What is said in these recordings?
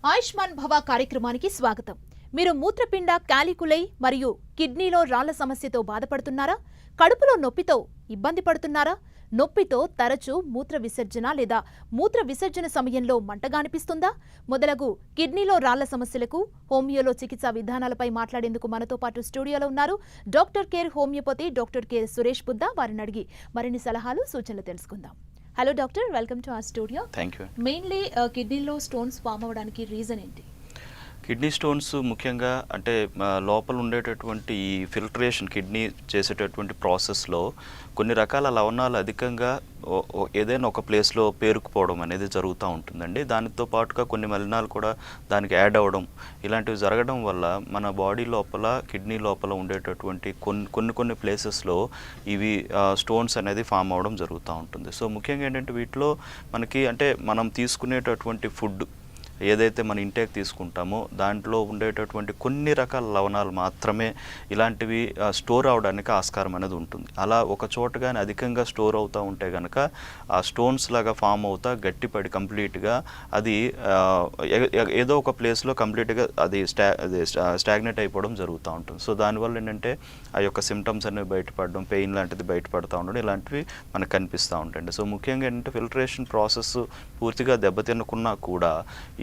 ఆయుష్మాన్ భవ కార్యక్రమానికి స్వాగతం. మీరు మూత్రపిండ కాలిక్యులై మరియు కిడ్నీలో రాళ్ల సమస్యతో బాధపడుతున్నారా? కడుపులో నొప్పితో ఇబ్బంది పడుతున్నారా? నొప్పితో తరచూ మూత్ర విసర్జన లేదా మూత్ర విసర్జన సమయంలో మంటగా అనిపిస్తుందా? మొదలగు కిడ్నీలో రాళ్ల సమస్యలకు హోమియోలో చికిత్సా విధానాలపై మాట్లాడేందుకు మనతో పాటు స్టూడియోలో ఉన్నారు doctor care homeopathy doctor care Suresh Buddha. వారిని అడిగి మరిన్ని సలహాలు సూచనలు తెలుసుకుందాం. Hello doctor, welcome to our studio. Thank you. Mainly కిడ్నీలో స్టోన్స్ ఫామ్ అవ్వడానికి రీజన్ ఏంటి? కిడ్నీ స్టోన్స్ ముఖ్యంగా అంటే లోపల ఉండేటటువంటి ఈ ఫిల్టరేషన్ కిడ్నీ చేసేటటువంటి ప్రాసెస్లో కొన్ని రకాల లవణాలు అధికంగా ఏదైనా ఒక ప్లేస్లో పేరుకుపోవడం అనేది జరుగుతూ ఉంటుందండి. దానితో పాటుగా కొన్ని మలినాలు కూడా దానికి యాడ్ అవ్వడం, ఇలాంటివి జరగడం వల్ల మన బాడీ లోపల కిడ్నీ లోపల ఉండేటటువంటి కొన్ని ప్లేసెస్లో ఇవి స్టోన్స్ అనేది ఫామ్ అవ్వడం జరుగుతూ ఉంటుంది. సో ముఖ్యంగా ఏంటంటే వీటిలో మనకి అంటే మనం తీసుకునేటటువంటి ఫుడ్ ఏదైతే మన ఇంటేక్ తీసుకుంటామో దాంట్లో ఉండేటటువంటి కొన్ని రకాల లవణాలు మాత్రమే ఇలాంటివి స్టోర్ అవడానికి ఆస్కారం అనేది ఉంటుంది. అలా ఒక చోట కానీ అధికంగా స్టోర్ అవుతూ ఉంటే కనుక ఆ స్టోన్స్ లాగా ఫామ్ అవుతా గట్టిపడి కంప్లీట్గా అది ఏదో ఒక ప్లేస్లో కంప్లీట్గా అది స్టాగ్నేట్ అయిపోవడం జరుగుతూ ఉంటుంది. సో దానివల్ల ఏంటంటే ఆ యొక్క సిమ్టమ్స్ అనేవి బయటపడడం, పెయిన్ లాంటిది బయటపడుతూ ఉండడం, ఇలాంటివి మనకు కనిపిస్తూ ఉంటాయండి. సో ముఖ్యంగా ఏంటంటే ఫిల్టరేషన్ ప్రాసెస్ పూర్తిగా దెబ్బతినకున్నా కూడా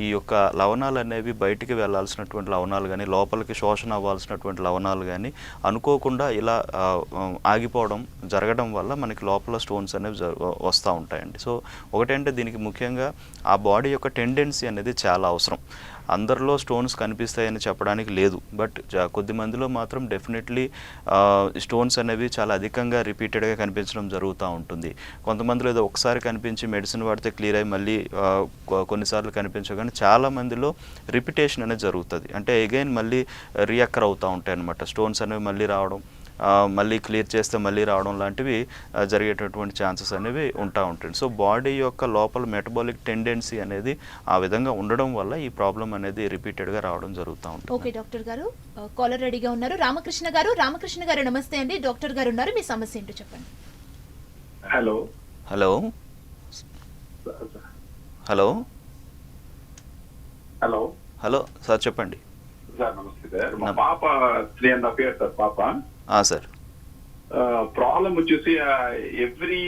ఈ యొక్క లవణాలు అనేవి బయటికి వెళ్ళాల్సినటువంటి లవణాలు కానీ లోపలికి శోషణ అవ్వాల్సినటువంటి లవణాలు కానీ అనుకోకుండా ఇలా ఆగిపోవడం జరగడం వల్ల మనకి లోపల స్టోన్స్ అనేవి వస్తూ ఉంటాయండి. సో ఒకటంటే దీనికి ముఖ్యంగా ఆ బాడీ యొక్క టెండెన్సీ అనేది చాలా అవసరం. అందరిలో స్టోన్స్ కనిపిస్తాయని చెప్పడానికి లేదు, బట్ కొద్ది మందిలో మాత్రం డెఫినెట్లీ స్టోన్స్ అనేవి చాలా అధికంగా రిపీటెడ్గా కనిపించడం జరుగుతూ ఉంటుంది. కొంతమందిలో ఏదో ఒకసారి కనిపించి మెడిసిన్ వాడితే క్లియర్ అయ్యి మళ్ళీ కొన్నిసార్లు కనిపించగానే చాలా మందిలో రిపిటేషన్ అనేది జరుగుతుంది. అంటే అగైన్ మళ్ళీ రియాక్కర్ అవుతూ ఉంటాయి అన్నమాట. స్టోన్స్ అనేవి మళ్ళీ రావడం, మళ్ళీ క్లియర్ చేస్తే మళ్ళీ రావడం లాంటివి జరిగేటటువంటి ఛాన్సెస్ అనేవి ఉంటాయి. సో బాడీ యొక్క లోపల మెటబాలిక్ టెండెన్సీ అనేది ఆ విధంగా ఉండడం వల్ల ఈ ప్రాబ్లం అనేది రిపీటెడ్గా రావడం జరుగుతూ ఉంటుంది. ఓకే డాక్టర్ గారు, కాలర్ రెడీగా ఉన్నారు. రామకృష్ణ గారు నమస్తే అండి. డాక్టర్ గారు ఉన్నారు, మీ సమస్య ఏంటో చెప్పండి. Hello hello hello hello hello sir చెప్పండి. సార్ నమస్తే సార్. మా పాప 3.5 years సార్ పాప. సార్ ప్రాబ్లం వచ్చేసి ఎవ్రీ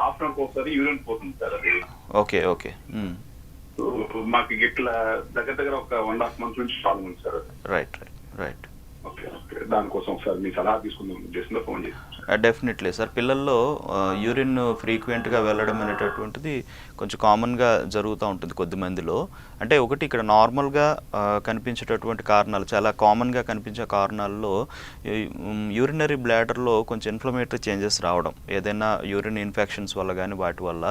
ఆఫ్టర్నూన్ ఒకసారి యూరిన్ పోతుంది సార్. అది ఓకే ఓకే మాకు ఇట్లా దగ్గర ఒక 1.5 months నుంచి ప్రాబ్లం ఉంది sir. Right right right okay okay దానికోసం సార్ మీ సలహా తీసుకుందాం ఉద్దేశంలో ఫోన్ చేసి. డెఫినెట్లీ సార్, పిల్లల్లో యూరిన్ ఫ్రీక్వెంట్గా వెళ్ళడం అనేటటువంటిది కొంచెం కామన్గా జరుగుతూ ఉంటుంది కొద్దిమందిలో. అంటే ఒకటి ఇక్కడ నార్మల్గా కనిపించేటటువంటి కారణాలు, చాలా కామన్గా కనిపించే కారణాల్లో యూరినరీ బ్లాడర్లో కొంచెం ఇన్ఫ్లమేటరీ చేంజెస్ రావడం, ఏదైనా యూరిన్ ఇన్ఫెక్షన్స్ వల్ల కానీ వాటి వల్ల,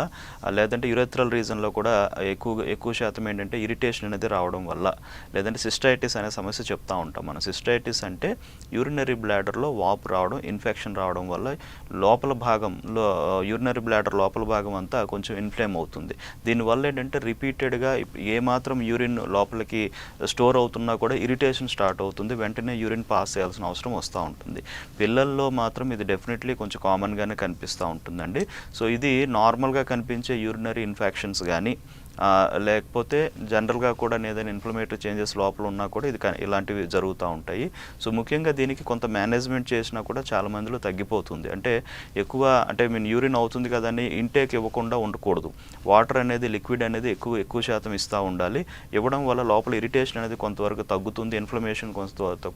లేదంటే యూరెథ్రల్ రీజన్లో కూడా ఎక్కువ శాతం ఏంటంటే ఇరిటేషన్ అనేది రావడం వల్ల, లేదంటే సిస్టైటిస్ అనే సమస్య చెప్తూ ఉంటాం మనం. సిస్టైటిస్ అంటే యూరినరీ బ్లాడర్లో వాపు రావడం, ఇన్ఫెక్షన్ రావడం వల్ల లోపల భాగంలో యూరినరీ బ్లాడర్ లోపల భాగం అంతా కొంచెం ఇన్ఫ్లేమ్ అవుతుంది. దీనివల్ల ఏంటంటే రిపీటెడ్గా ఏమాత్రం యూరిన్ లోపలికి స్టోర్ అవుతున్నా కూడా ఇరిటేషన్ స్టార్ట్ అవుతుంది, వెంటనే యూరిన్ పాస్ చేయాల్సిన అవసరం వస్తూ ఉంటుంది. పిల్లల్లో మాత్రం ఇది డెఫినెట్లీ కొంచెం కామన్గానే కనిపిస్తూ ఉంటుందండి. సో ఇది నార్మల్గా కనిపించే యూరినరీ ఇన్ఫెక్షన్స్ కానీ లేకపోతే జనరల్గా కూడా ఏదైనా ఇన్ఫ్లమేటరీ చేంజెస్ లోపల ఉన్నా కూడా ఇలాంటివి జరుగుతూ ఉంటాయి. సో ముఖ్యంగా దీనికి కొంత మేనేజ్మెంట్ చేసినా కూడా చాలా మందిలో తగ్గిపోతుంది. అంటే ఎక్కువ అంటే యూరిన్ అవుతుంది కదని ఇంటేక్ ఇవ్వకుండా ఉండకూడదు. వాటర్ అనేది, లిక్విడ్ అనేది ఎక్కువ శాతం ఇస్తూ ఉండాలి. ఇవ్వడం వల్ల లోపల ఇరిటేషన్ అనేది కొంతవరకు తగ్గుతుంది, ఇన్ఫ్లమేషన్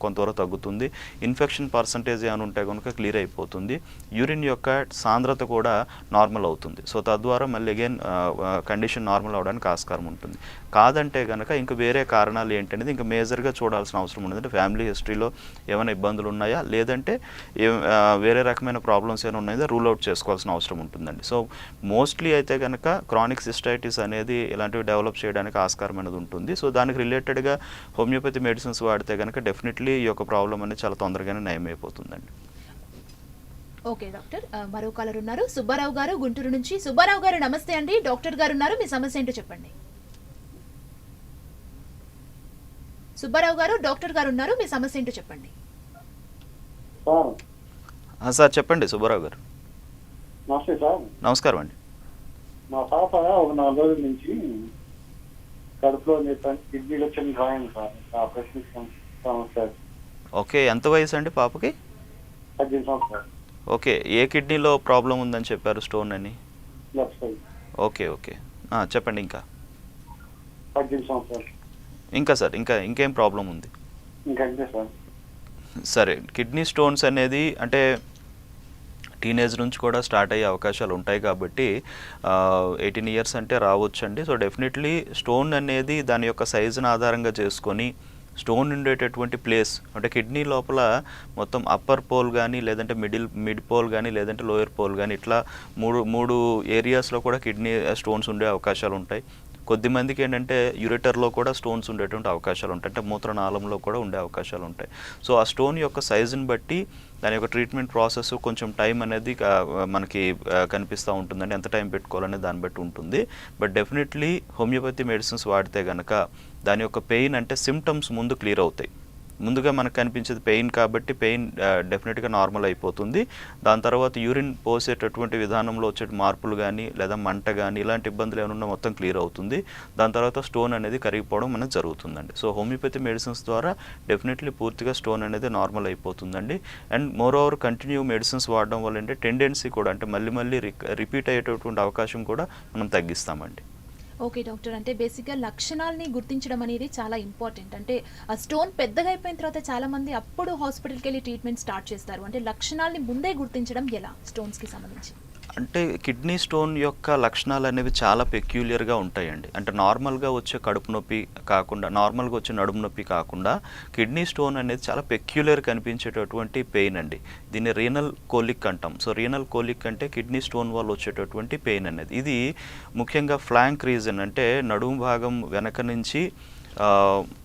కొంతవరకు తగ్గుతుంది, ఇన్ఫెక్షన్ పర్సంటేజ్ ఏమైనా ఉంటే కనుక క్లియర్ అయిపోతుంది, యూరిన్ యొక్క సాంద్రత కూడా నార్మల్ అవుతుంది. సో తద్వారా మళ్ళీ అగైన్ కండిషన్ నార్మల్ అవడానికి ఆస్కారం ఉంటుంది. కాదంటే కనుక ఇంకా వేరే కారణాలు ఏంటనేది ఇంకా మేజర్గా చూడాల్సిన అవసరం ఉంది. అంటే ఫ్యామిలీ హిస్టరీలో ఏమైనా ఇబ్బందులు ఉన్నాయా, లేదంటే వేరే రకమైన ప్రాబ్లమ్స్ ఏమైనా ఉన్నాయో రూల్ అవుట్ చేసుకోవాల్సిన అవసరం ఉంటుందండి. సో మోస్ట్లీ అయితే కనుక క్రానిక్ సిస్టైటిస్ అనేది ఇలాంటివి డెవలప్ చేయడానికి ఆస్కారం అనేది ఉంటుంది. సో దానికి రిలేటెడ్గా హోమియోపతి మెడిసిన్స్ వాడితే కనుక డెఫినెట్లీ ఈ యొక్క ప్రాబ్లం అనేది చాలా తొందరగానే నయం అయిపోతుందండి. ఓకే డాక్టర్, మరో కాలర్ ఉన్నారు. సుబ్బారావు గారు గుంటూరు నుంచి. సుబ్బారావు గారు నమస్తే అండి. డాక్టర్ గారు ఉన్నారు, మీ సమస్య ఏంటో చెప్పండి. సుబ్బారావు గారు, డాక్టర్ గారు ఉన్నారు, మీ సమస్య ఏంటో చెప్పండి. సార్ చెప్పండి సుబ్బారావు గారు. నమస్తే సార్. నమస్కారం అండి. మా పాప ఒక 4 రోజుల నుంచి కడుపులో నొప్పి, కిడ్నీలో చిన్న గాయం సార్, ఆపరేషన్ సమస్య. ఓకే, ఎంత వయసు అండి పాపకి? 18 సంవత్సరాలు. ఓకే, ఏ కిడ్నీలో ప్రాబ్లం ఉందని చెప్పారు, స్టోన్ అని? Left side. ఓకే ఓకే, చెప్పండి ఇంకా. 18 సంవత్సరాలు. ఇంకా సార్, ఇంకేం ప్రాబ్లం ఉంది? ఇంకంతే సార్. సరే, కిడ్నీ స్టోన్స్ అనేది అంటే టీనేజ్ నుంచి కూడా స్టార్ట్ అయ్యే అవకాశాలు ఉంటాయి కాబట్టి 18 ఇయర్స్ అంటే రావచ్చండి. సో డెఫినెట్లీ స్టోన్ అనేది దాని యొక్క సైజుని ఆధారంగా చేసుకొని స్టోన్ ఉండేటటువంటి ప్లేస్ అంటే కిడ్నీ లోపల మొత్తం అప్పర్ పోల్ కానీ లేదంటే మిడ్ పోల్ కానీ లేదంటే లోయర్ పోల్ కానీ ఇట్లా మూడు ఏరియాస్లో కూడా కిడ్నీ స్టోన్స్ ఉండే అవకాశాలు ఉంటాయి. కొద్దిమందికి ఏంటంటే యూరేటర్లో కూడా స్టోన్స్ ఉండేటువంటి అవకాశాలు ఉంటాయి, అంటే మూత్రనాళంలో కూడా ఉండే అవకాశాలు ఉంటాయి. సో ఆ స్టోన్ యొక్క సైజుని బట్టి దాని యొక్క ట్రీట్మెంట్ ప్రాసెస్ కొంచెం టైం అనేది మనకి కనిపిస్తూ ఉంటుందండి. ఎంత టైం పెట్టుకోవాలనే దాన్ని బట్టి ఉంటుంది. బట్ డెఫినెట్లీ హోమియోపతి మెడిసిన్స్ వాడితే కనుక దాని యొక్క పెయిన్ అంటే సిమ్టమ్స్ ముందు క్లియర్ అవుతాయి. ముందుగా మనకు కనిపించేది పెయిన్ కాబట్టి పెయిన్ డెఫినెట్గా నార్మల్ అయిపోతుంది. దాని తర్వాత యూరిన్ పోసేటటువంటి విధానంలో వచ్చే మార్పులు కానీ లేదా మంట కానీ ఇలాంటి ఇబ్బందులు ఏమైనా మొత్తం క్లియర్ అవుతుంది. దాని తర్వాత స్టోన్ అనేది కరిగిపోవడం అనేది జరుగుతుందండి. సో హోమియోపతి మెడిసిన్స్ ద్వారా డెఫినెట్లీ పూర్తిగా స్టోన్ అనేది నార్మల్ అయిపోతుందండి. And more over continue medicines వాడడం వల్ల అంటే టెండెన్సీ కూడా అంటే మళ్ళీ రిపీట్ అయ్యేటటువంటి అవకాశం కూడా మనం తగ్గిస్తామండి. ఓకే డాక్టర్, అంటే బేసిక్గా లక్షణాలని గుర్తించడం అనేది చాలా ఇంపార్టెంట్. అంటే ఆ స్టోన్ పెద్దగా అయిపోయిన తర్వాత చాలా మంది అప్పుడు హాస్పిటల్కి వెళ్ళి ట్రీట్మెంట్ స్టార్ట్ చేస్తారు. అంటే లక్షణాలని ముందే గుర్తించడం ఎలా స్టోన్స్కి సంబంధించి? అంటే కిడ్నీ స్టోన్ యొక్క లక్షణాలు అనేవి చాలా పెక్యూలియర్గా ఉంటాయండి. అంటే నార్మల్గా వచ్చే కడుపు నొప్పి కాకుండా, నార్మల్గా వచ్చే నడుము నొప్పి కాకుండా కిడ్నీ స్టోన్ అనేది చాలా పెక్యూలియర్ కనిపించేటటువంటి పెయిన్ అండి. దీన్ని రీనల్ కోలిక్ అంటాం. సో రీనల్ కోలిక్ అంటే కిడ్నీ స్టోన్ వల్ల వచ్చేటటువంటి పెయిన్ అనేది. ఇది ముఖ్యంగా ఫ్లాంక్ రీజన్ అంటే నడుము భాగం వెనక నుంచి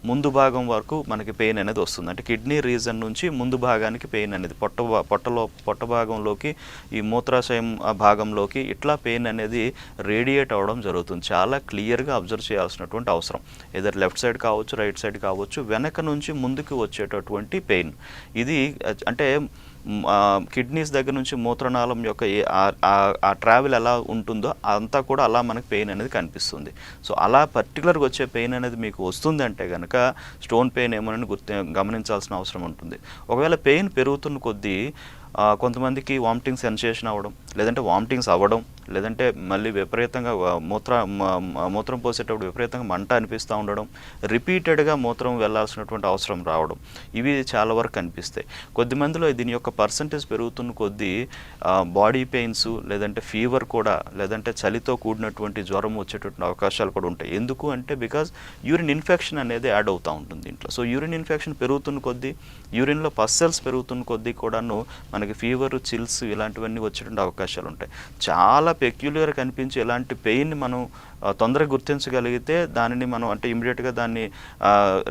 ముందు భాగం వరకు మనకి పెయిన్ అనేది వస్తుంది. అంటే కిడ్నీ రీజన్ నుంచి ముందు భాగానికి పెయిన్ అనేది పొట్ట భాగంలోకి ఈ మూత్రాశయం భాగంలోకి ఇట్లా పెయిన్ అనేది రేడియేట్ అవ్వడం జరుగుతుంది. చాలా క్లియర్గా అబ్జర్వ్ చేయాల్సినటువంటి అవసరం. ఏదైనా లెఫ్ట్ సైడ్ కావచ్చు, రైట్ సైడ్ కావచ్చు, వెనక నుంచి ముందుకు వచ్చేటటువంటి పెయిన్ ఇది. అంటే కిడ్నీస్ దగ్గర నుంచి మూత్రనాళం యొక్క ఆ ట్రావెల్ ఎలా ఉంటుందో అంతా కూడా అలా మనకి పెయిన్ అనేది కనిపిస్తుంది. సో అలా పర్టికులర్గా వచ్చే పెయిన్ అనేది మీకు వస్తుంది అంటే కనుక స్టోన్ పెయిన్ ఏమోనని గమనించాల్సిన అవసరం ఉంటుంది. ఒకవేళ పెయిన్ పెరుగుతున్న కొద్దీ కొంతమందికి వామిటింగ్ సెన్సేషన్ అవ్వడం, లేదంటే వామిటింగ్స్ అవ్వడం, లేదంటే మళ్ళీ విపరీతంగా మూత్రం పోసేటప్పుడు విపరీతంగా మంట అనిపిస్తూ ఉండడం, రిపీటెడ్గా మూత్రం వెళ్లాల్సినటువంటి అవసరం రావడం, ఇవి చాలా వరకు కనిపిస్తాయి. కొద్దిమందిలో దీని యొక్క పర్సంటేజ్ పెరుగుతున్న కొద్దీ బాడీ పెయిన్స్, లేదంటే ఫీవర్ కూడా, లేదంటే చలితో కూడినటువంటి జ్వరం వచ్చేటటువంటి అవకాశాలు కూడా ఉంటాయి. ఎందుకు అంటే బికాజ్ యూరిన్ ఇన్ఫెక్షన్ అనేది యాడ్ అవుతూ ఉంటుంది ఇంట్లో. సో యూరిన్ ఇన్ఫెక్షన్ పెరుగుతున్న కొద్దీ, యూరిన్లో పస్ సెల్స్ పెరుగుతున్న కొద్దీ కూడాను మనకి ఫీవర్, చిల్స్ ఇలాంటివన్నీ వచ్చేటువంటి అవకాశాలు ఉంటాయి. చాలా పెక్యులర్ కనిపించే ఇలాంటి పెయిన్ని మనం తొందరగా గుర్తించగలిగితే దానిని మనం అంటే ఇమీడియట్గా దాన్ని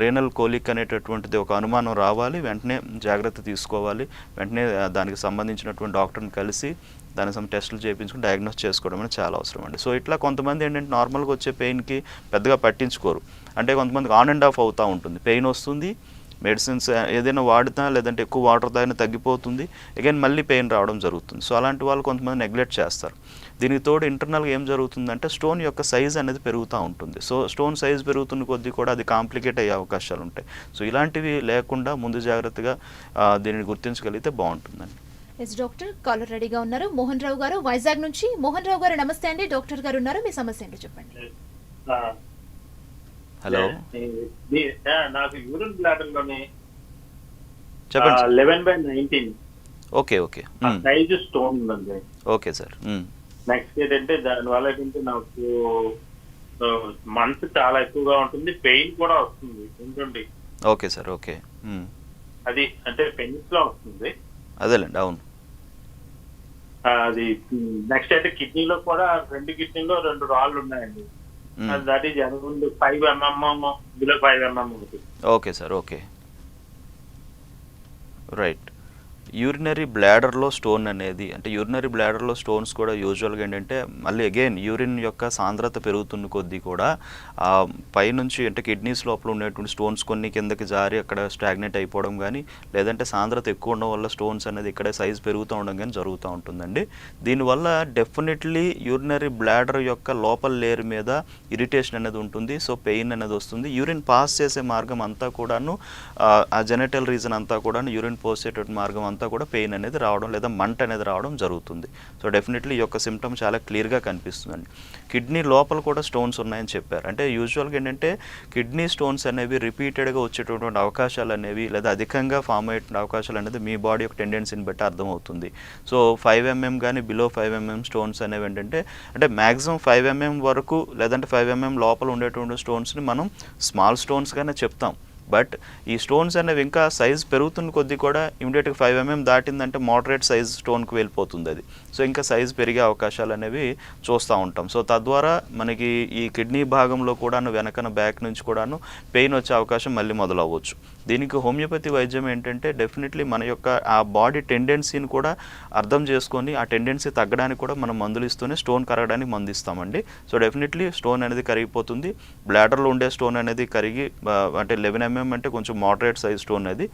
రీనల్ కోలిక్ అనేటటువంటిది ఒక అనుమానం రావాలి, వెంటనే జాగ్రత్త తీసుకోవాలి, వెంటనే దానికి సంబంధించినటువంటి డాక్టర్ని కలిసి దానికి టెస్టులు చేయించుకుని డయాగ్నోస్ చేసుకోవడం అనేది చాలా అవసరం అండి. సో ఇట్లా కొంతమంది ఏంటంటే నార్మల్గా వచ్చే పెయిన్కి పెద్దగా పట్టించుకోరు. అంటే కొంతమందికి ఆన్ అండ్ ఆఫ్ అవుతూ ఉంటుంది, పెయిన్ వస్తుంది, మెడిసిన్స్ ఏదైనా వాడినా లేదంటే ఎక్కువ వాటర్ తాగినా తగ్గిపోతుంది, అగైన్ మళ్ళీ పెయిన్ రావడం జరుగుతుంది. సో అలాంటి వాళ్ళు కొంతమంది నెగ్లెక్ట్ చేస్తారు. దీనికి తోడు ఇంటర్నల్గా ఏం జరుగుతుందంటే స్టోన్ యొక్క సైజ్ అనేది పెరుగుతూ ఉంటుంది. సో స్టోన్ సైజ్ పెరుగుతున్న కొద్దీ కూడా అది కాంప్లికేట్ అయ్యే అవకాశాలు ఉంటాయి. సో ఇలాంటివి లేకుండా ముందు జాగ్రత్తగా దీనిని గుర్తించగలిగితే బాగుంటుందండి. ఎస్ డాక్టర్, కాలర్ రెడీగా ఉన్నారు. మోహన్ రావు గారు వైజాగ్ నుంచి. మోహన్ రావు గారు నమస్తే అండి, డాక్టర్ గారు ఉన్నారు, మీ సమస్య ఏంటో చెప్పండి. హలో, నాకు యూరిన్ బ్లాడర్ లోనే చెప్పండి. 11/19 ఓకే ఓకే, సైజ్ స్టోన్ ఉందండి. Okay sir. నెక్స్ట్ ఏంటంటే దానివల్ల ఏంటంటే నాకు మంత్ చాలా ఎక్కువగా ఉంటుంది, పెయిన్ కూడా వస్తుంది ఉంటుంది. Okay sir, okay. అది అంటే పెయిన్స్ లో వస్తుంది. అదేలేండి, అవును. అది నెక్స్ట్ అయితే కిడ్నీలో కూడా 2 కిడ్నీలో 2 రాళ్ళు ఉన్నాయండి. That is around 5 mm, below 5 mm. Okay sir, okay, right. Urinary బ్లాడర్లో స్టోన్ అనేది అంటే యూరినరీ బ్లాడర్లో స్టోన్స్ కూడా యూజువల్గా ఏంటంటే మళ్ళీ అగైన్ యూరిన్ యొక్క సాంద్రత పెరుగుతున్న కొద్దీ కూడా పైనుంచి అంటే కిడ్నీస్ లోపల ఉండేటువంటి స్టోన్స్ కొన్ని కిందకి జారి అక్కడ స్టాగ్నేట్ అయిపోవడం కానీ లేదంటే సాంద్రత ఎక్కువ ఉండడం వల్ల స్టోన్స్ అనేది ఇక్కడే సైజ్ పెరుగుతూ ఉండడం కానీ జరుగుతూ ఉంటుందండి. దీనివల్ల డెఫినెట్లీ యూరినరీ బ్లాడర్ యొక్క లోపల లేయర్ మీద ఇరిటేషన్ అనేది ఉంటుంది. సో పెయిన్ అనేది వస్తుంది. యూరిన్ పాస్ చేసే మార్గం అంతా కూడాను ఆ జెనటల్ రీజన్ అంతా కూడాను యూరిన్ పోసేటువంటి మార్గం అంతా కూడా పెయిన్ అనేది రావడం లేదా మంట అనేది రావడం జరుగుతుంది. సో డెఫినెట్లీ ఈ యొక్క సిమ్టమ్ చాలా క్లియర్గా కనిపిస్తుందండి. కిడ్నీ లోపల కూడా స్టోన్స్ ఉన్నాయని చెప్పారు. అంటే యూజువల్గా ఏంటంటే కిడ్నీ స్టోన్స్ అనేవి రిపీటెడ్గా వచ్చేటటువంటి అవకాశాలు అనేవి లేదా అధికంగా ఫామ్ అయ్యే అవకాశాలు అనేది మీ బాడీ యొక్క టెండెన్సీని బట్టి అర్థమవుతుంది. సో 5 mm కానీ బిలో 5 mm స్టోన్స్ అనేవి ఏంటంటే అంటే మ్యాక్సిమం 5 mm వరకు లేదంటే 5 mm లోపల ఉండేటువంటి స్టోన్స్ని మనం స్మాల్ స్టోన్స్గానే చెప్తాం. బట్ ఈ స్టోన్స్ అనేవి ఇంకా సైజ్ పెరుగుతున్న కొద్దీ కూడా ఇమీడియట్గా 5 mm దాటిందంటే మోడరేట్ సైజ్ స్టోన్కి వెళ్ళిపోతుంది అది. సో ఇంకా సైజ్ పెరిగే అవకాశాలు అనేవి చూస్తూ ఉంటాం. సో తద్వారా మనకి ఈ కిడ్నీ భాగంలో కూడాను వెనకన బ్యాక్ నుంచి కూడాను పెయిన్ వచ్చే అవకాశం మళ్ళీ మొదలవ్వచ్చు. దీనికి హోమియోపతి వైద్యం ఏంటంటే డెఫినెట్లీ మన యొక్క ఆ బాడీ టెండెన్సీని కూడా అర్థం చేసుకొని ఆ టెండెన్సీ తగ్గడానికి కూడా మనం మందులు ఇస్తూనే స్టోన్ కరగడానికి మందు ఇస్తామండి. సో డెఫినెట్లీ స్టోన్ అనేది కరిగిపోతుంది. బ్లాడర్లో ఉండే స్టోన్ అనేది కరిగి అంటే 11 mm అంటే కొంచెం మోడరేట్ సైజ్ స్టోన్ అది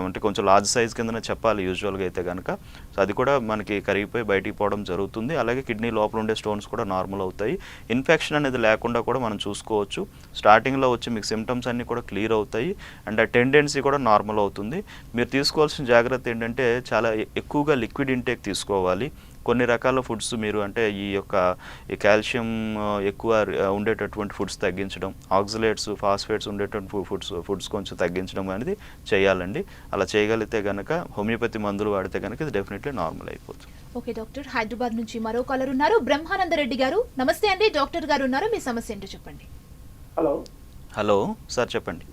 అంటే కొంచెం లార్జ్ సైజ్ కిందనే చెప్పాలి యూజువల్గా అయితే కనుక. సో అది కూడా మనకి కరిగిపోయి బయటికి పోవడం జరుగుతుంది. అలాగే కిడ్నీ లోపల ఉండే స్టోన్స్ కూడా నార్మల్ అవుతాయి. ఇన్ఫెక్షన్ అనేది లేకుండా కూడా మనం చూసుకోవచ్చు. స్టార్టింగ్లో వచ్చి మీకు సిమ్టమ్స్ అన్నీ కూడా క్లియర్ అవుతాయి అండ్ ఆ టెండెన్సీ కూడా నార్మల్ అవుతుంది. మీరు తీసుకోవాల్సిన జాగ్రత్త ఏంటంటే చాలా ఎక్కువగా లిక్విడ్ ఇంటేక్ తీసుకోవాలి. కొన్ని రకాల ఫుడ్స్ మీరు అంటే ఈ కాల్షియం ఎక్కువ ఉండేటటువంటి ఫుడ్స్ తగ్గించడం, ఆక్సిలేట్స్ ఫాస్ఫేట్స్ ఉండేటువంటి ఫుడ్స్ కొంచెం తగ్గించడం అనేది చేయాలండి. అలా చేయగలిగితే కనుక హోమియోపతి మందులు వాడితే కనుక ఇది డెఫినెట్లీ నార్మల్ అయిపోతుంది. ఓకే డాక్టర్, హైదరాబాద్ నుంచి మరో కాలర్ ఉన్నారు. బ్రహ్మానందరెడ్డి గారు నమస్తే అండి. డాక్టర్ గారు ఉన్నారు, మీ సమస్య ఏంటో చెప్పండి. హలో హలో సార్ చెప్పండి.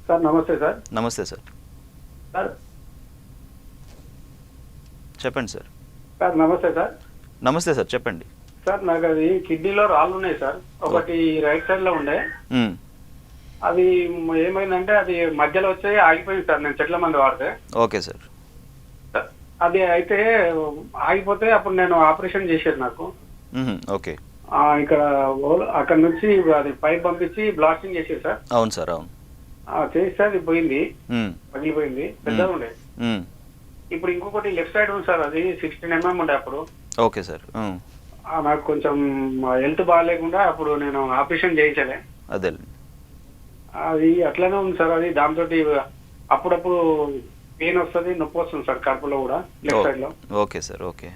సార్ నమస్తే సార్. నమస్తే సార్. సార్ చెప్పండి సార్. సార్ నమస్తే సార్. నమస్తే సార్ చెప్పండి. సార్ నాకు అది కిడ్నీలో రాళ్ళు ఉన్నాయి సార్. ఒకటి రైట్ సైడ్ లో ఉండే, అది ఏమైందంటే అది మధ్యలో వచ్చి ఆగిపోయింది సార్. నేను చెట్ల మంది వాడితే ఓకే సార్. అది అయితే ఆగిపోతే అప్పుడు నేను ఆపరేషన్ చేసేది నాకు. ఓకే ఇక్కడ అక్కడ నుంచి అది పైప్ పంపించి బ్లాస్టింగ్ చేసేది సార్. అవును సార్. అవును చేస్తే అది పోయింది, పగిలిపోయింది, పెద్దగా ఉండే. ఇప్పుడు ఇంకొకటి లెఫ్ట్ సైడ్ ఉంది సార్, అది 16 mm ఉండే అప్పుడు. Okay sir. నాకు కొంచెం హెల్త్ బాగాలేకుండా అప్పుడు నేను ఆపరేషన్ చేయించలే. అదే అది అట్లనే ఉంది సార్. అది దాంతో అప్పుడప్పుడు పెయిన్ వస్తుంది, నొప్పి వస్తుంది సార్ కడుపులో కూడా లెఫ్ట్ సైడ్ లో. Okay sir. ఓకే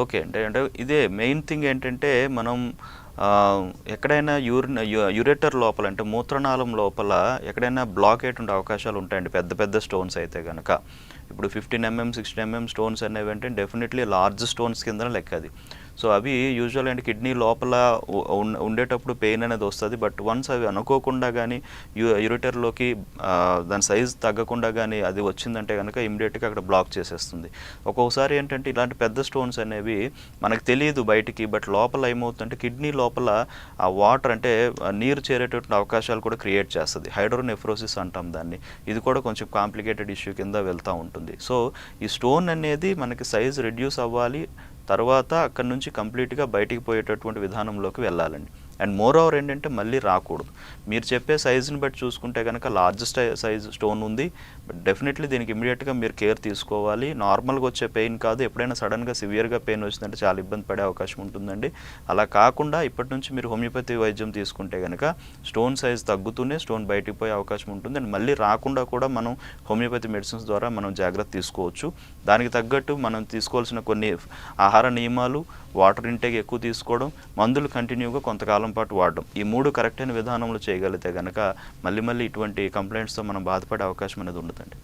ఓకే అంటే ఇదే మెయిన్ థింగ్ ఏంటంటే మనం ఎక్కడైనా యూరేటర్ లోపల అంటే మూత్రనాళం లోపల ఎక్కడైనా బ్లాక్ అయ్యేటువంటి అవకాశాలు ఉంటాయండి పెద్ద పెద్ద స్టోన్స్ అయితే కనుక. ఇప్పుడు 15 mm 16 mm స్టోన్స్ అనేవి అంటే డెఫినెట్లీ లార్జ్ స్టోన్స్ కింద లెక్క అది. సో అవి యూజువల్ అంటే కిడ్నీ లోపల ఉండేటప్పుడు పెయిన్ అనేది వస్తుంది. బట్ వన్స్ అవి అనుకోకుండా కానీ యూరిటర్లోకి దాని సైజ్ తగ్గకుండా కానీ అది వచ్చిందంటే కనుక ఇమీడియట్గా అక్కడ బ్లాక్ చేసేస్తుంది. ఒక్కొక్కసారి ఏంటంటే ఇలాంటి పెద్ద స్టోన్స్ అనేవి మనకు తెలియదు బయటికి, బట్ లోపల ఏమవుతుందంటే కిడ్నీ లోపల ఆ వాటర్ అంటే నీరు చేరేటటువంటి అవకాశాలు కూడా క్రియేట్ చేస్తుంది. హైడ్రోనెఫ్రోసిస్ అంటాం దాన్ని. ఇది కూడా కొంచెం కాంప్లికేటెడ్ ఇష్యూ కింద వెళ్తూ ఉంటుంది. సో ఈ స్టోన్ అనేది మనకి సైజ్ రెడ్యూస్ అవ్వాలి, తర్వాత అక్కడ నుంచి కంప్లీట్గా బయటికి పోయేటటువంటి విధానంలోకి వెళ్ళాలండి. అండ్ మోర్ ఓవర్ ఏంటంటే మళ్ళీ రాకూడదు. మీరు చెప్పే సైజుని బట్టి చూసుకుంటే కనుక లార్జ్ సైజ్ స్టోన్ ఉంది, బట్ డెఫినెట్లీ దీనికి ఇమీడియట్గా మీరు కేర్ తీసుకోవాలి. నార్మల్గా వచ్చే పెయిన్ కాదు, ఎప్పుడైనా సడన్గా సివియర్గా పెయిన్ వచ్చిందంటే చాలా ఇబ్బంది పడే అవకాశం ఉంటుందండి. అలా కాకుండా ఇప్పటి నుంచి మీరు హోమియోపతి వైద్యం తీసుకుంటే కనుక స్టోన్ సైజ్ తగ్గుతూనే స్టోన్ బయటికి పోయే అవకాశం ఉంటుంది. అండ్ మళ్ళీ రాకుండా కూడా మనం హోమియోపతి మెడిసిన్స్ ద్వారా మనం జాగ్రత్త తీసుకోవచ్చు. దానికి తగ్గట్టు మనం తీసుకోవాల్సిన కొన్ని ఆహార నియమాలు, వాటర్ ఇంటేక్ ఎక్కువ తీసుకోవడం, మందులు కంటిన్యూగా కొంతకాలం పాటు వాడడం, ఈ 3 కరెక్ట్ అయిన విధానంలో చేయగలిగితే కనుక మళ్ళీ ఇటువంటి కంప్లైంట్స్తో మనం బాధపడే అవకాశం అనేది ఉండదండి.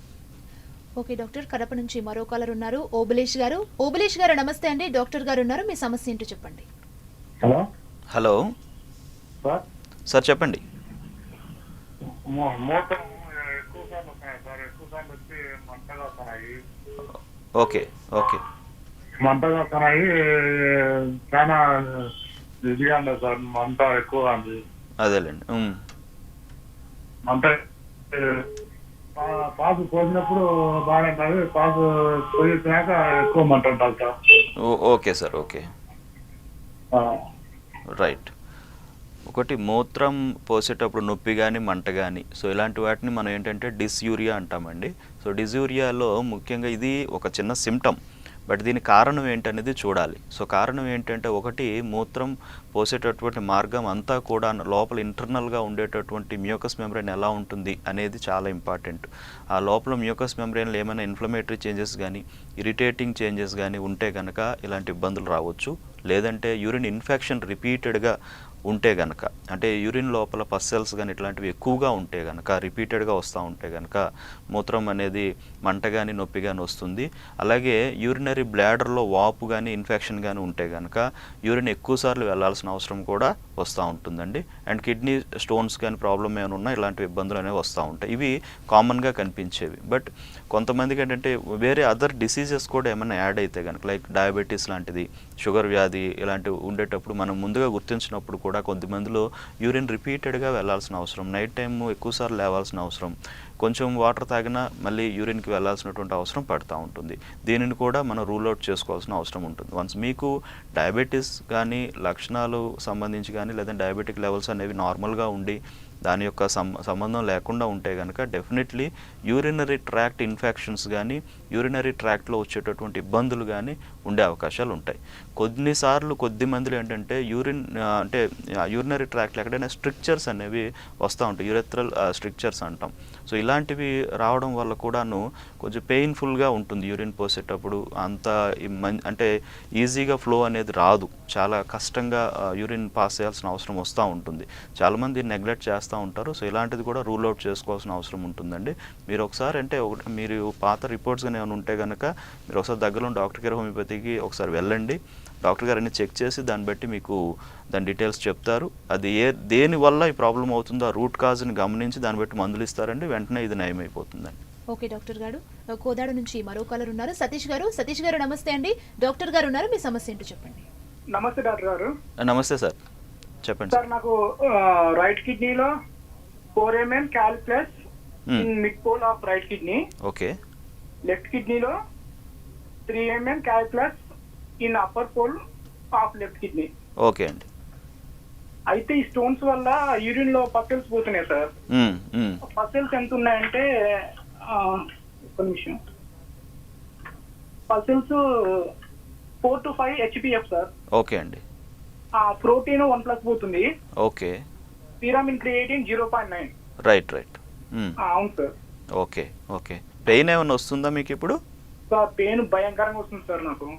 ఓకే డాక్టర్, కడప నుంచి మరో కాలర్ ఉన్నారు. ఓబులేష్ గారు. ఓబులేష్ గారు నమస్తే అండి. డాక్టర్ గారు ఉన్నారు, మీ సమస్య ఏంటో చెప్పండి. Hello hello sir. సార్ చెప్పండి. మూత్రం ఎక్కువగా వస్తున్నాయి సార్, ఎక్కువగా వచ్చి మంటగా వస్తున్నాయి. ఓకే ఓకే మంటగా వస్తున్నాయి, చాలా ఇదిగా ఉంది సార్, మంట ఎక్కువగా ఉంది. అదేలేండి. మంట పాసు పోసినప్పుడు బాగానే ఉంటుంది, పాసు పోయినాక ఎక్కువ అంటారు doctor. Okay sir, okay, right. ఒకటి మూత్రం పోసేటప్పుడు నొప్పి కానీ మంట కానీ, సో ఇలాంటి వాటిని మనం ఏంటంటే డిస్యూరియా అంటామండి. సో డిస్యూరియాలో ముఖ్యంగా ఇది ఒక చిన్న సిమ్టమ్, బట్ దీని కారణం ఏంటనేది చూడాలి. సో కారణం ఏంటంటే ఒకటి మూత్రం పోసేటటువంటి మార్గం అంతా కూడా లోపల ఇంటర్నల్గా ఉండేటటువంటి మ్యూకస్ మెంబ్రెయిన్ ఎలా ఉంటుంది అనేది చాలా ఇంపార్టెంట్. ఆ లోపల మ్యూకస్ మెంబ్రెయిన్లో ఏమైనా ఇన్ఫ్లమేటరీ చేంజెస్ కానీ ఇరిటేటింగ్ చేంజెస్ కానీ ఉంటే కనుక ఇలాంటి ఇబ్బందులు రావచ్చు. లేదంటే యూరిన్ ఇన్ఫెక్షన్ రిపీటెడ్గా ఉంటే కనుక, అంటే యూరిన్ లోపల పస్ సెల్స్ కానీ ఇట్లాంటివి ఎక్కువగా ఉంటే కనుక, రిపీటెడ్గా వస్తూ ఉంటే కనుక మూత్రం అనేది మంట కానీ నొప్పి కానీ వస్తుంది. అలాగే యూరినరీ బ్లాడర్లో వాపు కానీ ఇన్ఫెక్షన్ కానీ ఉంటే కనుక యూరిన్ ఎక్కువసార్లు వెళ్ళాల్సిన అవసరం కూడా వస్తూ ఉంటుందండి. అండ్ కిడ్నీ స్టోన్స్ కానీ ప్రాబ్లం ఏమైనా ఉన్నా ఇలాంటి ఇబ్బందులు అనేవి వస్తూ ఉంటాయి. ఇవి కామన్గా కనిపించేవి. బట్ కొంతమందికి ఏంటంటే వేరే అదర్ డిసీజెస్ కూడా ఏమైనా యాడ్ అయితే కనుక, లైక్ డయాబెటీస్ లాంటిది, షుగర్ వ్యాధి ఇలాంటివి ఉండేటప్పుడు మనం ముందుగా గుర్తించినప్పుడు కూడా కొంతమందిలో యూరిన్ రిపీటెడ్గా వెళ్ళాల్సిన అవసరం, నైట్ టైం ఎక్కువసార్లు లేవాల్సిన అవసరం, కొంచెం వాటర్ తాగినా మళ్ళీ యూరిన్కి వెళ్ళాల్సినటువంటి అవసరం పడుతూ ఉంటుంది. దీనిని కూడా మనం రూల్ అవుట్ చేసుకోవాల్సిన అవసరం ఉంటుంది. వన్స్ మీకు డయాబెటీస్ కానీ లక్షణాలు సంబంధించి కానీ లేదంటే డయాబెటిక్ లెవెల్స్ అనేవి నార్మల్గా ఉండి దాని యొక్క సంబంధం లేకుండా ఉంటే కనుక డెఫినెట్లీ యూరినరీ ట్రాక్ట్ ఇన్ఫెక్షన్స్ కానీ యూరినరీ ట్రాక్ట్లో వచ్చేటటువంటి ఇబ్బందులు కానీ ఉండే అవకాశాలు ఉంటాయి. కొన్నిసార్లు కొద్ది మందిలో ఏంటంటే యూరినరీ ట్రాక్ట్లో ఎక్కడైనా స్ట్రిక్చర్స్ అనేవి వస్తూ ఉంటాయి, యూరెథ్రల్ స్ట్రిక్చర్స్ అంటాం. సో ఇలాంటివి రావడం వల్ల కూడాను కొంచెం పెయిన్ఫుల్గా ఉంటుంది. యూరిన్ పోసేటప్పుడు అంత అంటే ఈజీగా ఫ్లో అనేది రాదు, చాలా కష్టంగా యూరిన్ పాస్ చేయాల్సిన అవసరం వస్తూ ఉంటుంది. చాలామంది నెగ్లెక్ట్ చేస్తూ ఉంటారు. సో ఇలాంటిది కూడా రూల్ అవుట్ చేసుకోవాల్సిన అవసరం ఉంటుందండి. మీరు ఒకసారి మీరు పాత రిపోర్ట్స్ కానీ ఏమైనా ఉంటే కనుక మీరు ఒకసారి దగ్గరలో డాక్టర్ కేర్ హోమియోపతికి ఒకసారి వెళ్ళండి. డాక్టర్ గారు అన్ని చెక్ చేసి దాన్ని బట్టి మీకు దాని డీటెయిల్స్ చెప్తారు. అది దేనివల్ల ఈ ప్రాబ్లం అవుతుందో ఆ రూట్ కాజ్ని గమనించి దాన్ని బట్టి మందులు ఇస్తారండి. వెంటనే ఇది నయమైపోతుందండి. ఓకే డాక్టర్ గారు. కోదాడ నుంచి మరో కాలర్ ఉన్నారు, సతీష్ గారు. సతీష్ గారు నమస్తే అండి. డాక్టర్ గారు ఉన్నారు, మీ సమస్య ఏంటో చెప్పండి. నమస్తే డాక్టర్ గారు. నమస్తే సార్, చెప్పండి సార్. నాకు రైట్ కిడ్నీలో 4 mm calculus in mid pole of right kidney. Okay. Left కిడ్నీలో 3 mm calculus in upper pole of left kidney. Okay అండి. అయితే ఈ స్టోన్స్ వల్ల యూరిన్ లో పసెల్స్ పోతున్నాయి సార్. పసెల్స్ ఎంత ఉన్నాయంటే ఒక్క నిమిషం, పసెల్స్ 4 to 5 HPF సార్. ఓకే అండి. ప్రోటీన్ 1+ పోతుంది. ఓకే. పిరామిన్ క్రియేటిన్ 0.9. రైట్. అవును సార్. ఓకే. పెయిన్ ఏమైనా వస్తుందా మీకు ఇప్పుడు? సార్ పెయిన్ భయంకరంగా వస్తుంది సార్ నాకు.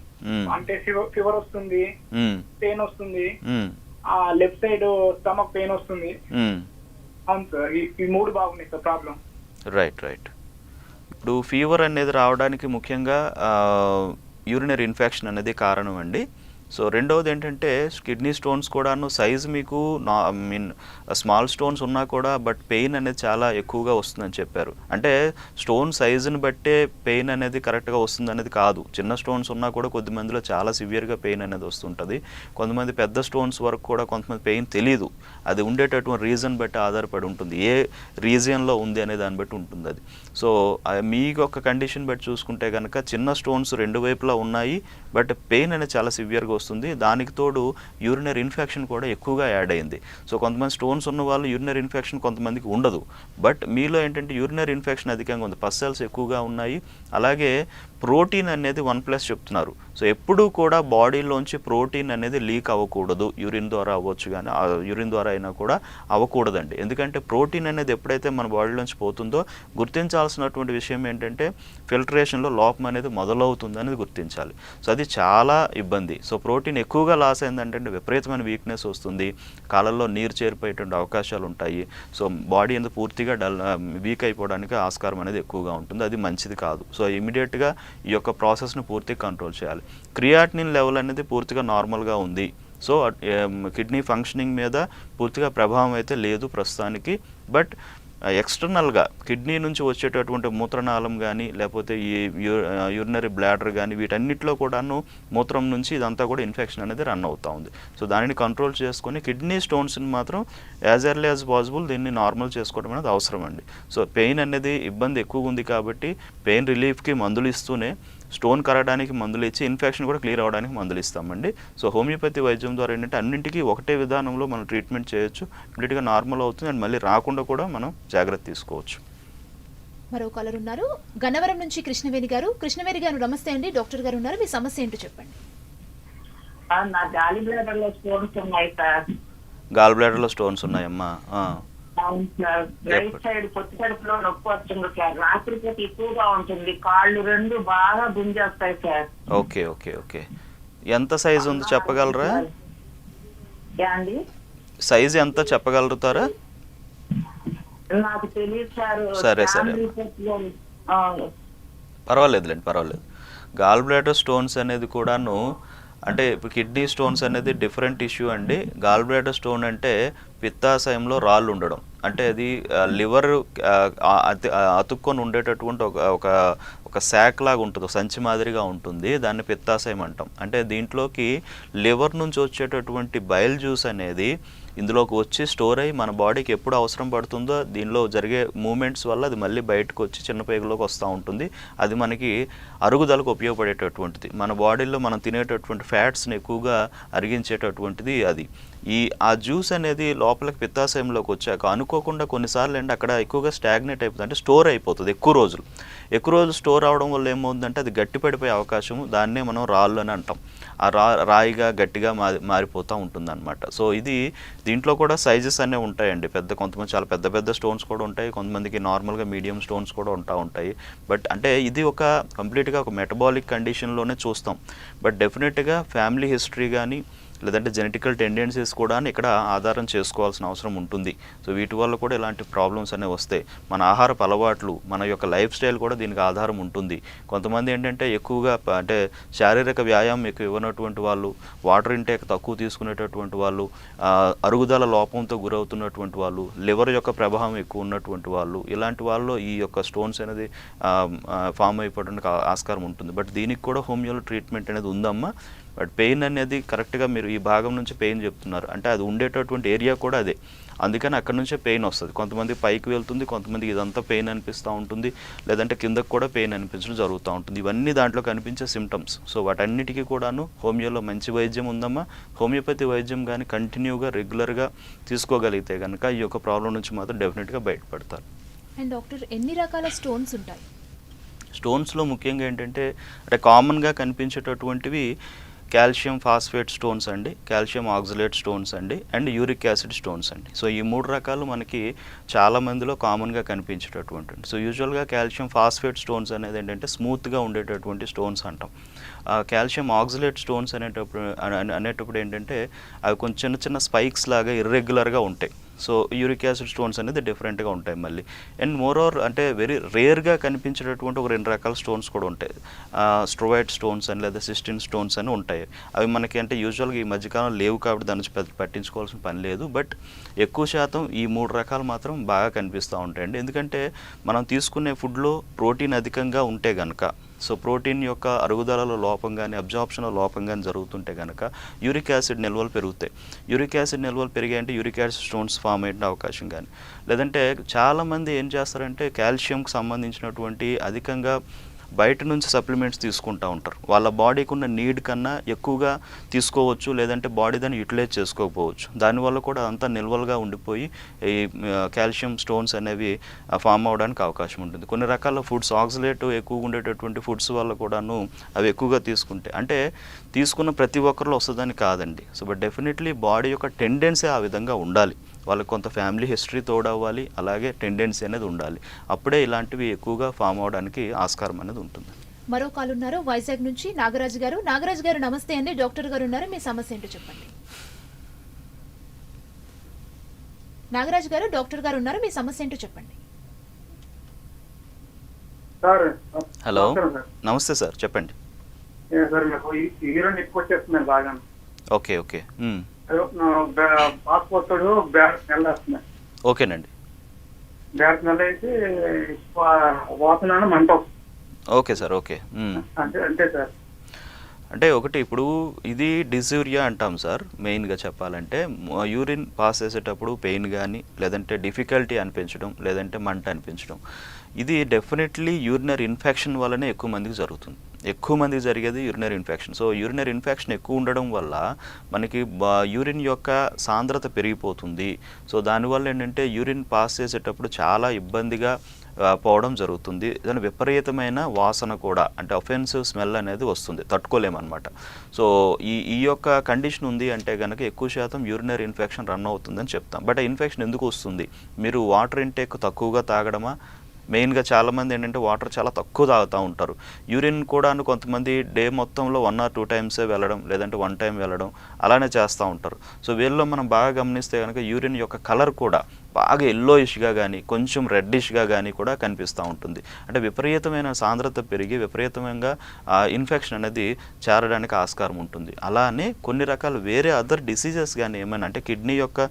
అంటే ఫీవర్ వస్తుంది, పెయిన్ వస్తుంది, లెఫ్ట్ సైడ్ స్టమక్ పెయిన్ వస్తుంది. అవును సార్, ఈ 3 బాగున్నాయి సార్ ప్రాబ్లం. రైట్. ఇప్పుడు ఫీవర్ అనేది రావడానికి ముఖ్యంగా యూరినరీ ఇన్ఫెక్షన్ అనేది కారణం అండి. సో రెండవది ఏంటంటే కిడ్నీ స్టోన్స్ కూడాను సైజు మీకు స్మాల్ స్టోన్స్ ఉన్నా కూడా బట్ పెయిన్ అనేది చాలా ఎక్కువగా వస్తుందని చెప్పారు. అంటే స్టోన్ సైజుని బట్టే పెయిన్ అనేది కరెక్ట్గా వస్తుంది అనేది కాదు. చిన్న స్టోన్స్ ఉన్నా కూడా కొద్దిమందిలో చాలా సివియర్గా పెయిన్ అనేది వస్తుంటుంది. కొంతమంది పెద్ద స్టోన్స్ వరకు కూడా కొంతమంది పెయిన్ తెలియదు. అది ఉండేటటువంటి రీజన్ బట్టి ఆధారపడి ఉంటుంది, ఏ రీజియన్లో ఉంది అనే దాన్ని బట్టి ఉంటుంది అది. సో మీకు ఒక కండిషన్ బట్టి చూసుకుంటే కనుక చిన్న స్టోన్స్ 2 వైపులా ఉన్నాయి, బట్ పెయిన్ అనేది చాలా సివియర్గా వస్తుంది. దానికి తోడు యూరినరీ ఇన్ఫెక్షన్ కూడా ఎక్కువగా యాడ్ అయింది. సో కొంతమంది స్టోన్స్ ఉన్న వాళ్ళు యూరినరీ ఇన్ఫెక్షన్ కొంతమందికి ఉండదు, బట్ మీలో ఏంటంటే యూరినరీ ఇన్ఫెక్షన్ అధికంగా ఉంది, పస్ సెల్స్ ఎక్కువగా ఉన్నాయి. అలాగే ప్రోటీన్ అనేది 1+ చెప్తున్నారు. సో ఎప్పుడూ కూడా బాడీలోంచి ప్రోటీన్ అనేది లీక్ అవ్వకూడదు. యూరిన్ ద్వారా అవ్వచ్చు, కానీ యూరిన్ ద్వారా అయినా కూడా అవ్వకూడదండి. ఎందుకంటే ప్రోటీన్ అనేది ఎప్పుడైతే మన బాడీలోంచి పోతుందో గుర్తించాల్సినటువంటి విషయం ఏంటంటే ఫిల్టరేషన్లో లోపం అనేది మొదలవుతుంది అనేది గుర్తించాలి. సో అది చాలా ఇబ్బంది. సో ప్రోటీన్ ఎక్కువగా లాస్ అయిందంటే విపరీతమైన వీక్నెస్ వస్తుంది, కాళ్ళల్లో నీరు చేరిపోయేటువంటి అవకాశాలు ఉంటాయి. సో బాడీ అనేది పూర్తిగా వీక్ అయిపోవడానికి ఆస్కారం అనేది ఎక్కువగా ఉంటుంది. అది మంచిది కాదు. సో ఇమీడియట్గా ఈ యొక్క ప్రాసెస్ని పూర్తిగా కంట్రోల్ చేయాలి. క్రియాటినిన్ లెవెల్ అనేది పూర్తిగా నార్మల్గా ఉంది. సో కిడ్నీ ఫంక్షనింగ్ మీద పూర్తిగా ప్రభావం అయితే లేదు ప్రస్తుతానికి. బట్ ఎక్స్టర్నల్గా కిడ్నీ నుంచి వచ్చేటటువంటి మూత్రనాళం కానీ లేకపోతే ఈ యూరినరీ బ్లాడర్ కానీ వీటన్నిటిలో కూడాను మూత్రం నుంచి ఇదంతా కూడా ఇన్ఫెక్షన్ అనేది రన్ అవుతూ ఉంది. సో దానిని కంట్రోల్ చేసుకొని కిడ్నీ స్టోన్స్ని మాత్రం యాజ్ ఎర్లీ యాజ్ పాసిబుల్ దీన్ని నార్మల్ చేసుకోవడం అనేది అవసరం అండి. సో పెయిన్ అనేది ఇబ్బంది ఎక్కువగా ఉంది కాబట్టి పెయిన్ రిలీఫ్కి మందులు ఇస్తూనే స్టోన్ కరగడానికి మందులు ఇచ్చి ఇన్ఫెక్షన్ కూడా క్లియర్ అవ్వడానికి మందులు ఇస్తామండి. సో హోమియోపతి వైద్యం ద్వారా ఏంటంటే అన్నింటికీ ఒకటే విధానంలో మనం ట్రీట్మెంట్ చేయొచ్చు, ఇమీడియట్గా నార్మల్ అవుతుంది అండ్ మళ్ళీ రాకుండా కూడా మనం జాగ్రత్త తీసుకోవచ్చు. మరో కాలర్ ఉన్నారు, గన్నవరం నుంచి కృష్ణవేణి గారు. కృష్ణవేణి గారు నమస్తే అండి, డాక్టర్ గారు ఉన్నారు, మీ సమస్య ఏంటో చెప్పండి. నా గాలి బ్లాడర్లో స్టోన్స్ ఉన్నాయి సార్. గాల్ బ్లాడర్లో స్టోన్స్ ఉన్నాయమ్మా. అవును సార్. రైట్ సైడ్ పొత్తి కడుపులో నొప్పి వస్తుంది సార్. రాత్రిపూట ఎక్కువగా ఉంటుంది. కాళ్ళు రెండు బాగా గుంజేస్తాయి సార్. Okay okay okay. ఎంత సైజు ఉందో చెప్పగలరా? అండి సైజు ఎంత చెప్పగలుగుతారా? నాకు తెలియదు సార్. సరే సరే పర్వాలేదులేండి, పర్వాలేదు. గాల్ బ్లాడర్ స్టోన్స్ అనేది కూడాను అంటే ఇప్పుడు కిడ్నీ స్టోన్స్ అనేది డిఫరెంట్ ఇష్యూ అండి. గాల్ బ్లాడర్ స్టోన్ అంటే పిత్తాశయంలో రాళ్ళు ఉండడం, అంటే అది లివర్ అతుక్కొని ఉండేటటువంటి ఒక శాక్ లాగా ఉంటుంది, సంచి మాదిరిగా ఉంటుంది, దాన్ని పిత్తాశయం అంటాం. అంటే దీంట్లోకి లివర్ నుంచి వచ్చేటటువంటి బైల్ జ్యూస్ అనేది ఇందులోకి వచ్చి స్టోర్ అయ్యి మన బాడీకి ఎప్పుడు అవసరం పడుతుందో దీనిలో జరిగే మూమెంట్స్ వల్ల అది మళ్ళీ బయటకు వచ్చి చిన్న పేగులోకి వస్తూ ఉంటుంది. అది మనకి అరుగుదలకు ఉపయోగపడేటటువంటిది, మన బాడీలో మనం తినేటటువంటి ఫ్యాట్స్ని ఎక్కువగా అరిగించేటటువంటిది అది. ఆ జ్యూస్ అనేది లోపలికి పిత్తాశయంలోకి వచ్చాక అనుకోకుండా కొన్నిసార్లు ఏంటి అక్కడ ఎక్కువగా స్టాగ్నేట్ అయిపోతుంది, అంటే స్టోర్ అయిపోతుంది ఎక్కువ రోజులు స్టోర్ అవడం వల్ల ఏమవుతుందంటే అది గట్టిపడిపోయే అవకాశము, దాన్నే మనం రాళ్ళు అని అంటాం. ఆ రాయిగా గట్టిగా మారిపోతూ ఉంటుంది అనమాట. సో దీంట్లో కూడా సైజెస్ అనేవి ఉంటాయండి. కొంతమంది చాలా పెద్ద స్టోన్స్ కూడా ఉంటాయి, కొంతమందికి నార్మల్గా మీడియం స్టోన్స్ కూడా ఉంటాయి. బట్ అంటే ఇది కంప్లీట్గా ఒక మెటబాలిక్ కండిషన్లోనే చూస్తాం. బట్ డెఫినెట్గా ఫ్యామిలీ హిస్టరీ కానీ లేదంటే జెనెటికల్ టెండెన్సీస్ కూడా ఇక్కడ ఆధారం చేసుకోవాల్సిన అవసరం ఉంటుంది. సో వీటి వల్ల కూడా ఇలాంటి ప్రాబ్లమ్స్ అనేవి వస్తాయి. మన ఆహారపు అలవాట్లు, మన యొక్క లైఫ్ స్టైల్ కూడా దీనికి ఆధారం ఉంటుంది. కొంతమంది ఏంటంటే ఎక్కువగా అంటే శారీరక వ్యాయామం ఎక్కువ ఇవ్వనటువంటి వాళ్ళు, వాటర్ ఇంటేక్ తక్కువ తీసుకునేటటువంటి వాళ్ళు, అరుగుదల లోపంతో గురవుతున్నటువంటి వాళ్ళు, లివర్ యొక్క ప్రభావం ఎక్కువ ఉన్నటువంటి వాళ్ళు, ఇలాంటి వాళ్ళు ఈ యొక్క స్టోన్స్ అనేది ఫామ్ అయిపోవడానికి ఆస్కారం ఉంటుంది. బట్ దీనికి కూడా హోమియోలో ట్రీట్మెంట్ అనేది ఉందమ్మా. బట్ పెయిన్ అనేది కరెక్ట్గా మీరు ఈ భాగం నుంచి పెయిన్ చెప్తున్నారు, అంటే అది ఉండేటటువంటి ఏరియా కూడా అదే, అందుకని అక్కడ నుంచే పెయిన్ వస్తుంది. కొంతమంది పైకి వెళ్తుంది, కొంతమందికి ఇదంతా పెయిన్ అనిపిస్తూ ఉంటుంది, లేదంటే కిందకు కూడా పెయిన్ అనిపించడం జరుగుతూ ఉంటుంది. ఇవన్నీ దాంట్లో కనిపించే సిమ్టమ్స్. సో వాటన్నిటికీ కూడాను హోమియోలో మంచి వైద్యం ఉందమ్మా. హోమియోపతి వైద్యం కానీ కంటిన్యూగా రెగ్యులర్గా తీసుకోగలిగితే కనుక ఈ యొక్క ప్రాబ్లం నుంచి మాత్రం డెఫినెట్గా బయటపడతారు. అండ్ డాక్టర్, ఎన్ని రకాల స్టోన్స్ ఉంటాయి? స్టోన్స్లో ముఖ్యంగా ఏంటంటే అంటే కామన్గా కనిపించేటటువంటివి కాల్షియం ఫాస్ఫేట్ స్టోన్స్ అండి, కాల్షియం ఆక్సలేట్ స్టోన్స్ అండి, అండ్ యూరిక్ యాసిడ్ స్టోన్స్ అండి. సో ఈ 3 రకాలు మనకి చాలా మందిలో కామన్గా కనిపించేటటువంటి. సో యూజువల్గా కాల్షియం ఫాస్ఫేట్ స్టోన్స్ అనేది ఏంటంటే స్మూత్గా ఉండేటటువంటి స్టోన్స్ అంటాం. కాల్షియం ఆక్సలేట్ స్టోన్స్ అనేటప్పుడు ఏంటంటే అవి కొంచెం చిన్న స్పైక్స్ లాగా ఇర్రెగ్యులర్గా ఉంటాయి. సో యూరిక్ యాసిడ్ స్టోన్స్ అనేది డిఫరెంట్గా ఉంటాయి మళ్ళీ. అండ్ మోరోవర్ అంటే వెరీ రేర్గా కనిపించేటటువంటి ఒక 2 రకాల స్టోన్స్ కూడా ఉంటాయి. స్ట్రోవైట్ స్టోన్స్ అని లేదా సిస్టిన్ స్టోన్స్ అని ఉంటాయి. అవి మనకి అంటే యూజువల్గా ఈ మధ్యకాలం లేవు కాబట్టి దాని నుంచి పట్టించుకోవాల్సిన పని లేదు. బట్ ఎక్కువ శాతం ఈ 3 రకాలు మాత్రం బాగా కనిపిస్తూ ఉంటాయండి. ఎందుకంటే మనం తీసుకునే ఫుడ్లో ప్రోటీన్ అధికంగా ఉంటే కనుక, సో ప్రోటీన్ యొక్క అరుగుదలలో లోపం కానీ అబ్జార్ప్షన్లో లోపం కానీ జరుగుతుంటే కనుక యూరిక్ యాసిడ్ నిల్వలు పెరుగుతాయి. యూరిక్ యాసిడ్ నిల్వలు పెరిగాయంటే యూరిక్ యాసిడ్ స్టోన్స్ ఫామ్ అయ్యే అవకాశం కానీ, లేదంటే చాలామంది ఏం చేస్తారంటే కాల్షియంకి సంబంధించినటువంటి అధికంగా బయట నుంచి సప్లిమెంట్స్ తీసుకుంటూ ఉంటారు. వాళ్ళ బాడీకి ఉన్న నీడ్ కన్నా ఎక్కువగా తీసుకోవచ్చు, లేదంటే బాడీ దాన్ని యూటిలైజ్ చేసుకోకపోవచ్చు. దానివల్ల కూడా అంతా నిల్వలుగా ఉండిపోయి ఈ కాల్షియం స్టోన్స్ అనేవి ఫామ్ అవ్వడానికి అవకాశం ఉంటుంది. కొన్ని రకాల ఫుడ్స్ ఆక్సలేట్ ఎక్కువగా ఉండేటటువంటి ఫుడ్స్ వల్ల కూడాను అవి ఎక్కువగా తీసుకుంటే, అంటే తీసుకున్న ప్రతి ఒక్కరిలో వస్తుందని కాదండి. సో బట్ డెఫినెట్లీ బాడీ యొక్క టెండెన్సీ ఆ విధంగా ఉండాలి, వాళ్ళకి కొంత ఫ్యామిలీ హిస్టరీ తోడవ్వాలి, అలాగే టెండెన్సీ అనేది ఉండాలి. అప్పుడే ఇలాంటివి ఎక్కువగా ఫామ్ అవడానికి ఆస్కారం అనేది ఉంటుంది. మరో కాల్ ఉన్నారు వైజాగ్ నుంచి నాగరాజు గారు. నాగరాజు గారు నమస్తే అండి, డాక్టర్ గారు ఉన్నారు, మీ సమస్య ఏంటో చెప్పండి. నాగరాజు గారు, డాక్టర్ గారు ఉన్నారు, మీ సమస్య ఏంటో చెప్పండి. సార్ హలో, నమస్తే సార్, చెప్పండి. సార్ నాకు యూరిన్ ఎక్కువ వచ్చేస్తున్నాను బాగా. ఓకే ఓకే, పాస్పోర్ట్ బ్యాగ్ వెళ్ళేస్తున్నాయి. ఓకేనండి. బ్యాడ్ స్మెల్ అయితే వాసన మంట వస్తుంది. Okay sir, okay. అంతే సార్. అంటే ఒకటి ఇప్పుడు ఇది డిస్యూరియా అంటాం సార్. మెయిన్గా చెప్పాలంటే యూరిన్ పాస్ చేసేటప్పుడు పెయిన్ కానీ, లేదంటే డిఫికల్టీ అనిపించడం, లేదంటే మంట అనిపించడం, ఇది డెఫినెట్లీ యూరినరీ ఇన్ఫెక్షన్ వల్లనే ఎక్కువ మందికి జరుగుతుంది. ఎక్కువ మందికి జరిగేది urinary infection. So urinary infection ఎక్కువ ఉండడం వల్ల మనకి యూరిన్ యొక్క సాంద్రత పెరిగిపోతుంది. సో దానివల్ల ఏంటంటే యూరిన్ పాస్ చేసేటప్పుడు చాలా ఇబ్బందిగా పోవడం జరుగుతుంది. దాని విపరీతమైన వాసన కూడా, అంటే అఫెన్సివ్ స్మెల్ అనేది వస్తుంది, తట్టుకోలేమన్నమాట. సో ఈ యొక్క కండిషన్ ఉంది అంటే కనుక ఎక్కువ శాతం యూరినరీ ఇన్ఫెక్షన్ రన్ అవుతుందని చెప్తాం. బట్ ఆ ఇన్ఫెక్షన్ ఎందుకు వస్తుంది? మీరు వాటర్ ఇంటేక్ తక్కువగా తాగడమా? మెయిన్గా చాలామంది ఏంటంటే వాటర్ చాలా తక్కువ తాగుతూ ఉంటారు. యూరిన్ కూడా కొంతమంది డే మొత్తంలో 1 or 2 టైమ్సే వెళ్ళడం, లేదంటే 1 టైం వెళ్ళడం, అలానే చేస్తూ ఉంటారు. సో వీళ్ళలో మనం బాగా గమనిస్తే కనుక యూరిన్ యొక్క కలర్ కూడా బాగా ఎల్లోయిష్గా కానీ, కొంచెం రెడ్డిష్గా కానీ కూడా కనిపిస్తూ ఉంటుంది. అంటే విపరీతమైన సాంద్రత పెరిగి విపరీతంగా ఇన్ఫెక్షన్ అనేది చేరడానికి ఆస్కారం ఉంటుంది. అలానే కొన్ని రకాల వేరే అదర్ డిసీజెస్ కానీ ఏమైనా, అంటే కిడ్నీ యొక్క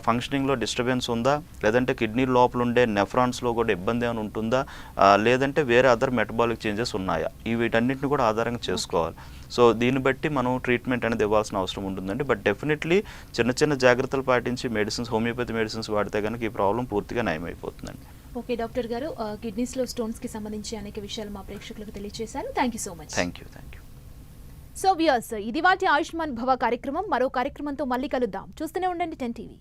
ఫంక్షనింగ్లో డిస్టర్బెన్స్ ఉందా, లేదంటే కిడ్నీ లోపల ఉండే నెఫ్రాన్స్లో కూడా ఇబ్బంది ఏమైనా ఉంటుందా, లేదంటే వేరే అదర్ మెటబాలిక్ చేంజెస్ ఉన్నాయా, వీటన్నిటిని కూడా ఆధారంగా చేసుకోవాలి. సో దీన్ని బట్టి మనం ట్రీట్మెంట్ అనేది ఇవ్వాల్సిన అవసరం ఉంటుందండి. బట్ డెఫినెట్లీ చిన్న చిన్న జాగ్రత్తలు పాటించి మెడిసిన్స్, హోమియోపతి మెడిసిన్స్ వాడితే కనుక ఈ ప్రాబ్లం పూర్తిగా నయమైపోతుందండి. ఓకే డాక్టర్ గారు, కిడ్నీస్లో స్టోన్స్కి సంబంధించి అనేక విషయాలు మా ప్రేక్షకులకు తెలియజేశారు. Thank you so much. Thank you. So viewers, ఇది వాటి ఆయుష్మాన్ భవ కార్యక్రమం. మరో కార్యక్రమంతో మళ్ళీ కలుద్దాం. చూస్తూనే ఉండండి 10 TV.